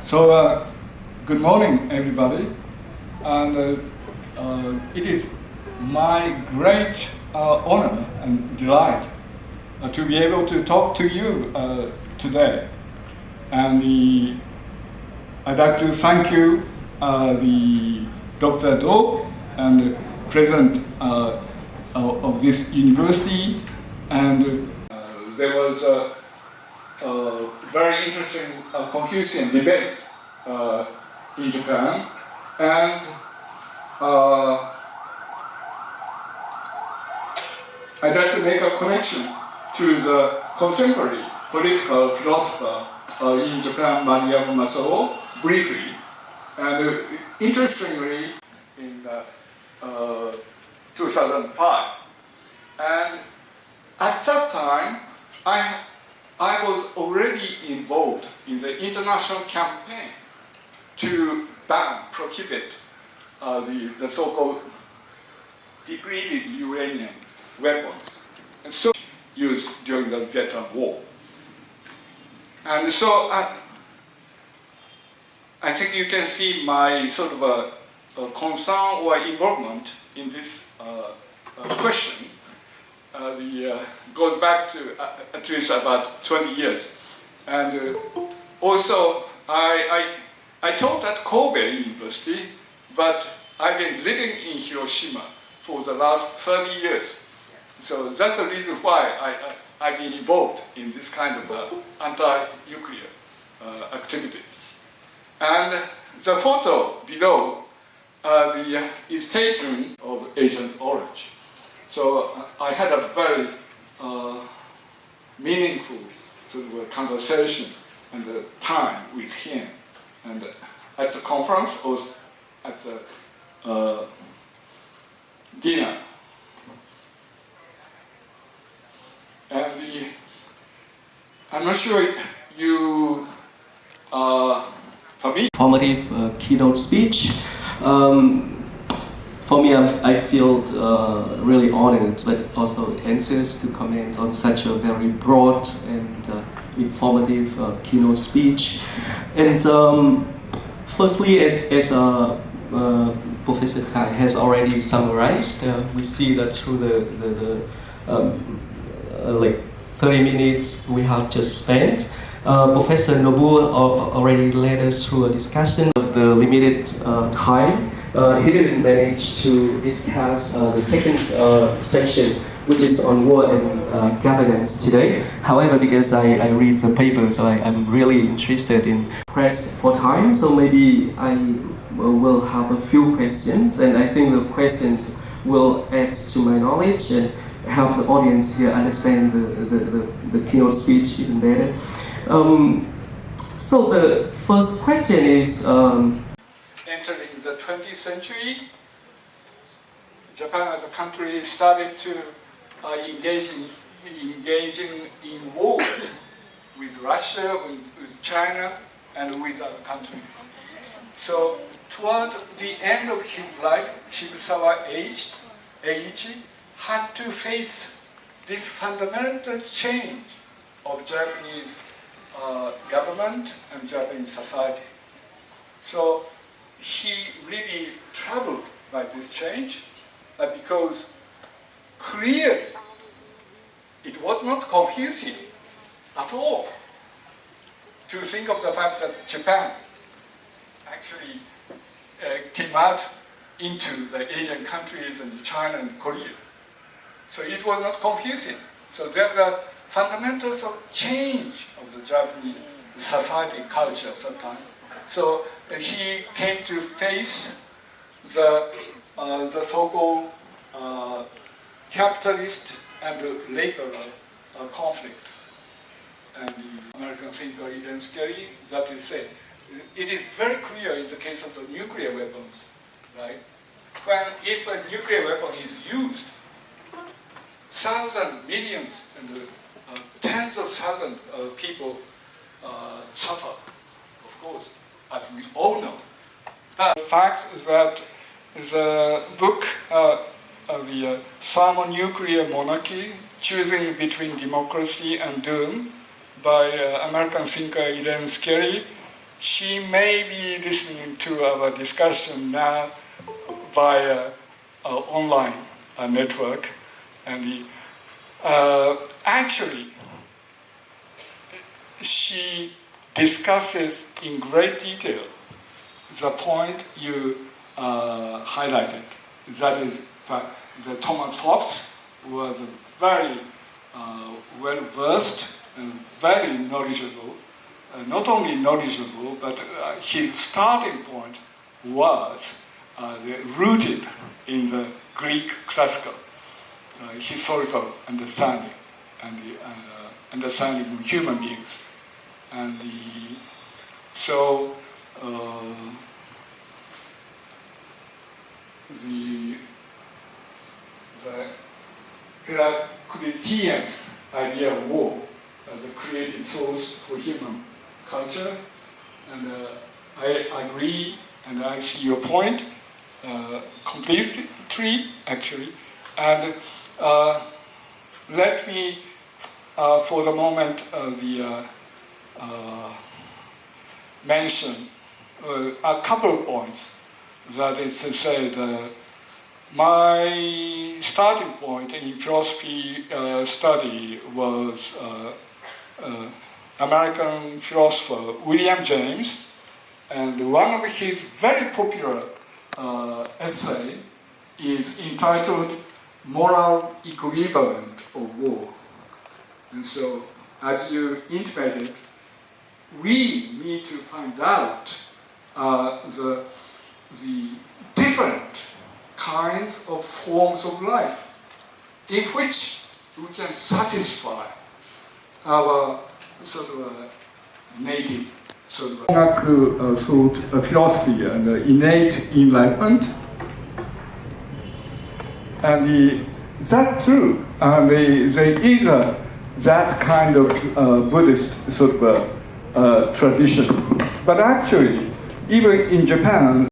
Good morning, everybody, and it is my great honor and delight to be able to talk to you today. And I'd like to thank you, the Dr. Do and President of this university, and there was a very interesting Confucian debate in Japan, and I'd like to make a connection to the contemporary political philosopher in Japan, Maruyama Masao, briefly. And interestingly, in 2005, and at that time, I was already involved in the international campaign to prohibit the so-called depleted uranium weapons, and so used during the Vietnam War. And so I think you can see my sort of a concern or involvement in this question. Goes back to at least about 20 years. And also, I taught at Kobe University, but I've been living in Hiroshima for the last 30 years. So that's the reason why I've been involved in this kind of anti-nuclear activities. And the photo below is taken of Agent Orange. So I had a very meaningful sort of conversation and time with him, and at the conference or at the dinner. And I'm not sure you for me. Informative keynote speech. For me, I feel really honored, but also anxious to comment on such a very broad and informative keynote speech. And firstly, as Professor Kai has already summarized, we see that through the like 30 minutes we have just spent, Professor Nobuo already led us through a discussion of the limited time. He didn't manage to discuss the second section, which is on war and governance today. However, because I read the paper, so I'm really interested in pressed for time, so maybe I will have a few questions, and I think the questions will add to my knowledge and help the audience here understand the keynote speech even better. So the first question is, entering the 20th century, Japan as a country started to engaging in wars with Russia, with China, and with other countries. So toward the end of his life, Shibusawa Eiichi had to face this fundamental change of Japanese government and Japanese society. So he really troubled by this change because clearly it was not confusing at all to think of the fact that Japan actually came out into the Asian countries and China and Korea. So it was not confusing. So there were fundamentals of change of the Japanese society culture at that time. So he came to face the so-called capitalist and labor conflict. And the American thinker Eden Skelly, that is said, it is very clear in the case of the nuclear weapons, right? If a nuclear weapon is used, thousands, millions, and tens of thousands of people suffer, of course, as we all know. The fact that the book, the Thermonuclear Monarchy, Choosing Between Democracy and Doom, by American thinker Eden Skelly, she may be listening to our discussion now via online network. And actually, she discusses in great detail the point you highlighted. That is that Thomas Hobbes was very well-versed and very knowledgeable. Not only knowledgeable, but his starting point was rooted in the Greek classical historical understanding and the understanding of human beings. And so the Heraclitean idea of war as a creative source for human culture, and I agree and I see your point completely, actually. And let me, for the moment, mention a couple of points. That is to say, my starting point in philosophy study was American philosopher William James, and one of his very popular essay is entitled Moral Equivalent of War. And so, as you intimated, we need to find out the different kinds of forms of life in which we can satisfy our sort of native sort of thought, philosophy and innate enlightenment. And that's true. There is that kind of Buddhist sort of tradition. But actually, even in Japan,